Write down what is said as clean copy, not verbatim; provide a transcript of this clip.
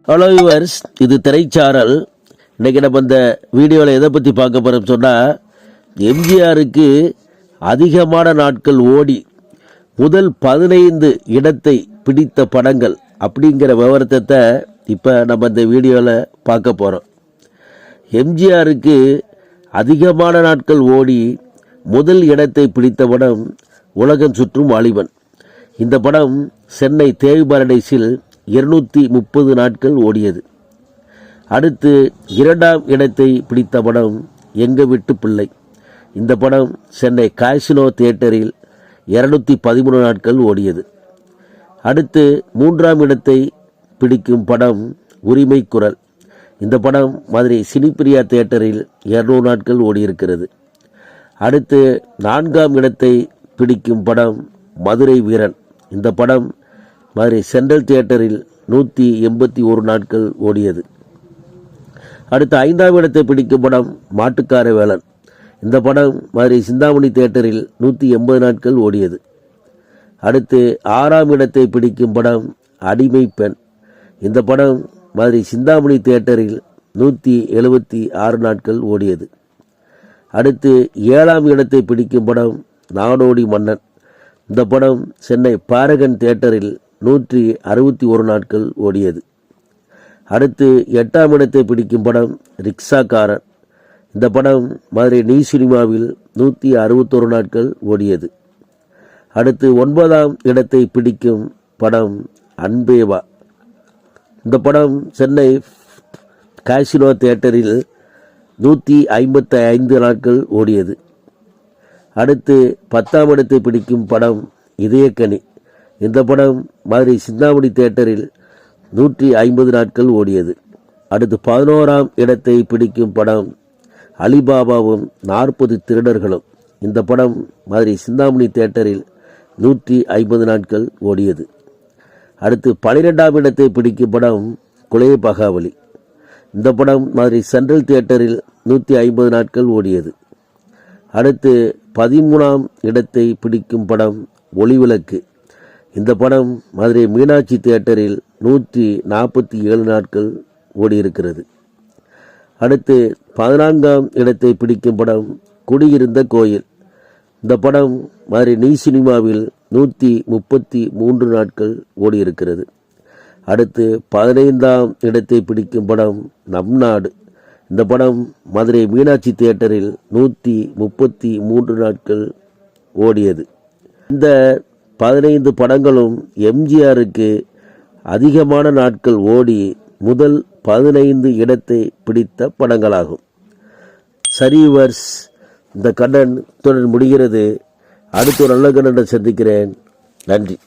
Hello viewers, இது திரைச்சாரல். இன்றைக்கி நம்ம இந்த வீடியோவில் எதை பற்றி பார்க்க போகிறோம் சொன்னால், எம்ஜிஆருக்கு அதிகமான நாட்கள் ஓடி முதல் 15 இடத்தை பிடித்த படங்கள் அப்படிங்கிற விவரத்தை இப்போ நம்ம இந்த வீடியோவில் பார்க்க போகிறோம். எம்ஜிஆருக்கு அதிகமான நாட்கள் ஓடி முதல் இடத்தை பிடித்த படம் உலகம் சுற்றும் வாலிபன். இந்த படம் சென்னை தேவி பாரடைஸில் 230 நாட்கள் ஓடியது. அடுத்து 2ஆம் இடத்தை பிடித்த படம் எங்க வீட்டு பிள்ளை. இந்த படம் சென்னை காசினோ தியேட்டரில் 213 நாட்கள் ஓடியது. அடுத்து 3ஆம் இடத்தை பிடிக்கும் படம் உரிமை குரல். இந்த படம் மதுரை சினிப்பிரியா தியேட்டரில் 200 நாட்கள் ஓடியிருக்கிறது. அடுத்து 4ஆம் இடத்தை பிடிக்கும் படம் மதுரை வீரன். இந்த படம் மதுரை சென்ட்ரல் தியேட்டரில் 181 நாட்கள் ஓடியது. அடுத்து 5ஆம் இடத்தை பிடிக்கும் படம் மாட்டுக்கார வேலன். இந்த படம் மதுரை சிந்தாமணி தியேட்டரில் 180 நாட்கள் ஓடியது. அடுத்து 6ஆம் இடத்தை பிடிக்கும் படம் அடிமை பெண். இந்த படம் மதுரை சிந்தாமணி தியேட்டரில் 176 நாட்கள் ஓடியது. அடுத்து 7ஆம் இடத்தை பிடிக்கும் படம் நாடோடி மன்னன். இந்த படம் சென்னை பாரகன் தியேட்டரில் 161 நாட்கள் ஓடியது. அடுத்து 8ஆம் இடத்தை பிடிக்கும் படம் ரிக்ஷாக்காரன். இந்த படம் மதுரை நீ சினிமாவில் 161 நாட்கள் ஓடியது. அடுத்து 9ஆம் இடத்தை பிடிக்கும் படம் அன்பேவா. இந்த படம் சென்னை காசினோ தியேட்டரில் 155 நாட்கள் ஓடியது. அடுத்து 10ஆம் இடத்தை பிடிக்கும் படம் இதயக்கனி. இந்த படம் மதுரை சிந்தாமணி தியேட்டரில் 150 நாட்கள் ஓடியது. அடுத்து 11ஆம் இடத்தை பிடிக்கும் படம் அலிபாபாவும் 40 திருடர்களும். இந்த படம் மதுரை சிந்தாமணி தியேட்டரில் 150 நாட்கள் ஓடியது. அடுத்து 12ஆம் இடத்தை பிடிக்கும் படம் குலே பகாவலி. இந்த படம் மதுரை சென்ட்ரல் தியேட்டரில் 150 நாட்கள் ஓடியது. அடுத்து 13ஆம் இடத்தை பிடிக்கும் படம் ஒளிவிளக்கு. இந்த படம் மதுரை மீனாட்சி தியேட்டரில் 147 நாட்கள் ஓடியிருக்கிறது. அடுத்து 14ஆம் இடத்தை பிடிக்கும் படம் குடியிருந்த கோயில். இந்த படம் மதுரை நீ சினிமாவில் 133 நாட்கள் ஓடியிருக்கிறது. அடுத்து 15ஆம் இடத்தை பிடிக்கும் படம் நம் நாடு. இந்த படம் மதுரை மீனாட்சி தியேட்டரில் 133 நாட்கள் ஓடியது. இந்த 15 படங்களும் எம்ஜிஆருக்கு அதிகமான நாட்கள் ஓடி முதல் 15 இடத்தை பிடித்த படங்களாகும். சரிவர்ஸ், இந்த கண்ணன் தொடர் முடிகிறது. அடுத்த ஒரு நல்ல கண்ணனை சந்திக்கிறேன். நன்றி.